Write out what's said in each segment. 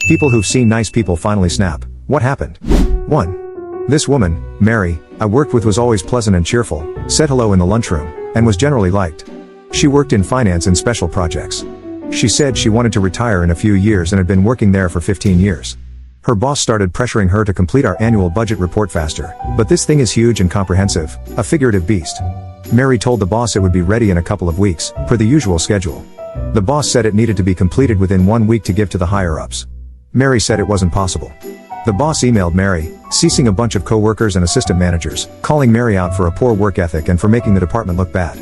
People who've seen nice people finally snap. What happened? 1. This woman, Mary, I worked with was always pleasant and cheerful, said hello in the lunchroom, and was generally liked. She worked in finance and special projects. She said she wanted to retire in a few years and had been working there for 15 years. Her boss started pressuring her to complete our annual budget report faster, but this thing is huge and comprehensive, a figurative beast. Mary told the boss it would be ready in a couple of weeks, per the usual schedule. The boss said it needed to be completed within 1 week to give to the higher-ups. Mary said it wasn't possible. The boss emailed Mary, ceasing a bunch of co-workers and assistant managers, calling Mary out for a poor work ethic and for making the department look bad.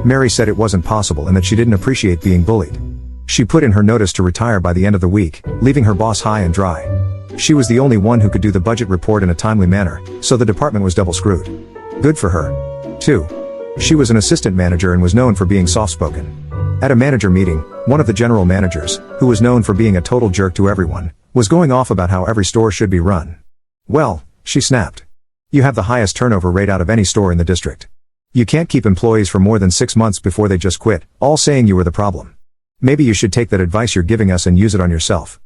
Mary said it wasn't possible and that she didn't appreciate being bullied. She put in her notice to retire by the end of the week, leaving her boss high and dry. She was the only one who could do the budget report in a timely manner, so the department was double screwed. Good for her. 2. She was an assistant manager and was known for being soft-spoken. At a manager meeting, one of the general managers, who was known for being a total jerk to everyone, was going off about how every store should be run. Well, she snapped. You have the highest turnover rate out of any store in the district. You can't keep employees for more than 6 months before they just quit, all saying you were the problem. Maybe you should take that advice you're giving us and use it on yourself.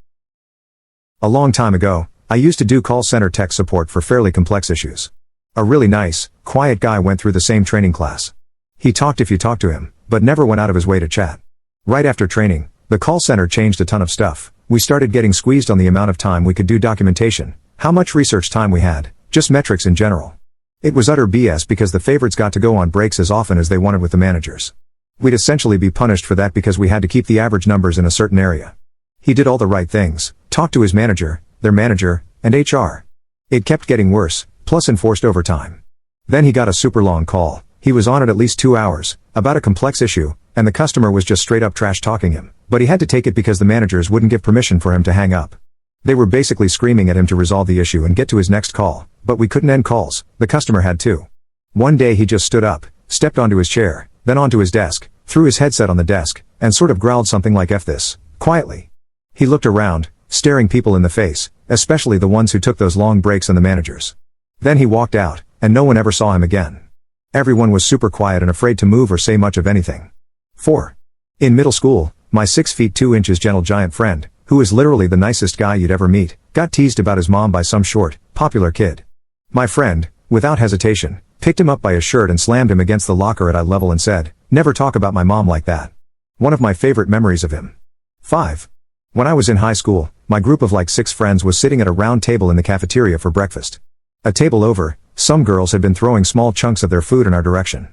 A long time ago, I used to do call center tech support for fairly complex issues. A really nice, quiet guy went through the same training class. He talked if you talked to him, but never went out of his way to chat. Right after training, the call center changed a ton of stuff. We started getting squeezed on the amount of time we could do documentation, how much research time we had, just metrics in general. It was utter BS because the favorites got to go on breaks as often as they wanted with the managers. We'd essentially be punished for that because we had to keep the average numbers in a certain area. He did all the right things, talked to his manager, their manager, and HR. It kept getting worse, plus enforced overtime. Then he got a super long call. He was on it at least 2 hours, about a complex issue, and the customer was just straight up trash talking him, but he had to take it because the managers wouldn't give permission for him to hang up. They were basically screaming at him to resolve the issue and get to his next call, but we couldn't end calls, the customer had to. One day he just stood up, stepped onto his chair, then onto his desk, threw his headset on the desk, and sort of growled something like "F this," quietly. He looked around, staring people in the face, especially the ones who took those long breaks and the managers. Then he walked out, and no one ever saw him again. Everyone was super quiet and afraid to move or say much of anything. 4. In middle school, my 6 feet 2 inches gentle giant friend, who is literally the nicest guy you'd ever meet, got teased about his mom by some short, popular kid. My friend, without hesitation, picked him up by his shirt and slammed him against the locker at eye level and said, "Never talk about my mom like that." One of my favorite memories of him. 5. When I was in high school, my group of like 6 friends was sitting at a round table in the cafeteria for breakfast. A table over, some girls had been throwing small chunks of their food in our direction.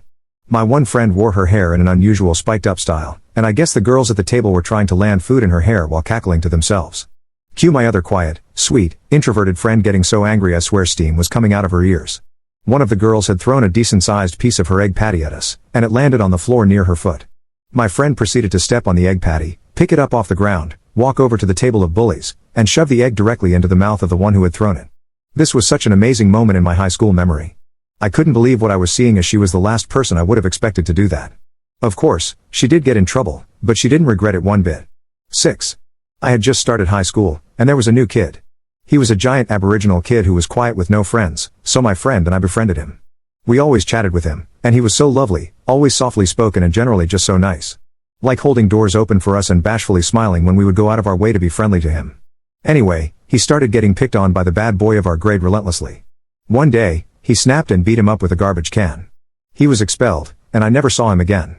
My one friend wore her hair in an unusual spiked up style, and I guess the girls at the table were trying to land food in her hair while cackling to themselves. Cue my other quiet, sweet, introverted friend getting so angry I swear steam was coming out of her ears. One of the girls had thrown a decent-sized piece of her egg patty at us, and it landed on the floor near her foot. My friend proceeded to step on the egg patty, pick it up off the ground, walk over to the table of bullies, and shove the egg directly into the mouth of the one who had thrown it. This was such an amazing moment in my high school memory. I couldn't believe what I was seeing as she was the last person I would have expected to do that. Of course, she did get in trouble, but she didn't regret it one bit. 6. I had just started high school, and there was a new kid. He was a giant Aboriginal kid who was quiet with no friends, so my friend and I befriended him. We always chatted with him, and he was so lovely, always softly spoken and generally just so nice. Like holding doors open for us and bashfully smiling when we would go out of our way to be friendly to him. Anyway, he started getting picked on by the bad boy of our grade relentlessly. One day, he snapped and beat him up with a garbage can. He was expelled, and I never saw him again.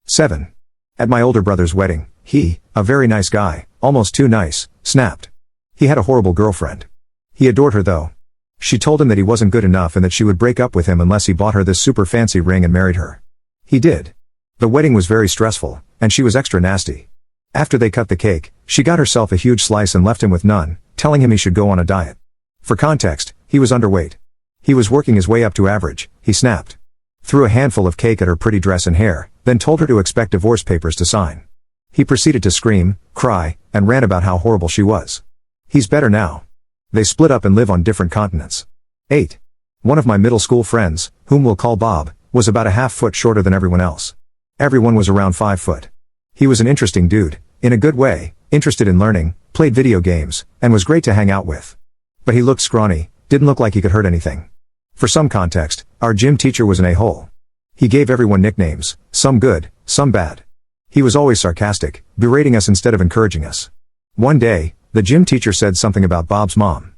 7. At my older brother's wedding, he, a very nice guy, almost too nice, snapped. He had a horrible girlfriend. He adored her though. She told him that he wasn't good enough and that she would break up with him unless he bought her this super fancy ring and married her. He did. The wedding was very stressful, and she was extra nasty. After they cut the cake, she got herself a huge slice and left him with none, telling him he should go on a diet. For context, he was underweight. He was working his way up to average, he snapped. Threw a handful of cake at her pretty dress and hair, then told her to expect divorce papers to sign. He proceeded to scream, cry, and rant about how horrible she was. He's better now. They split up and live on different continents. 8. One of my middle school friends, whom we'll call Bob, was about a half foot shorter than everyone else. Everyone was around 5 foot. He was an interesting dude, in a good way, interested in learning, played video games, and was great to hang out with. But he looked scrawny, didn't look like he could hurt anything. For some context, our gym teacher was an a-hole. He gave everyone nicknames, some good, some bad. He was always sarcastic, berating us instead of encouraging us. One day, The gym teacher said something about Bob's mom.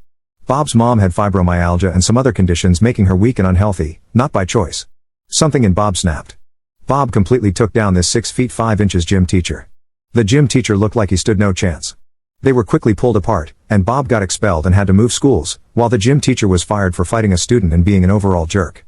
Bob's mom had fibromyalgia and some other conditions making her weak and unhealthy, not by choice. Something in Bob snapped. Bob completely took down this 6 feet 5 inches gym teacher. The gym teacher looked like he stood no chance. They were quickly pulled apart, and Bob got expelled and had to move schools, while the gym teacher was fired for fighting a student and being an overall jerk.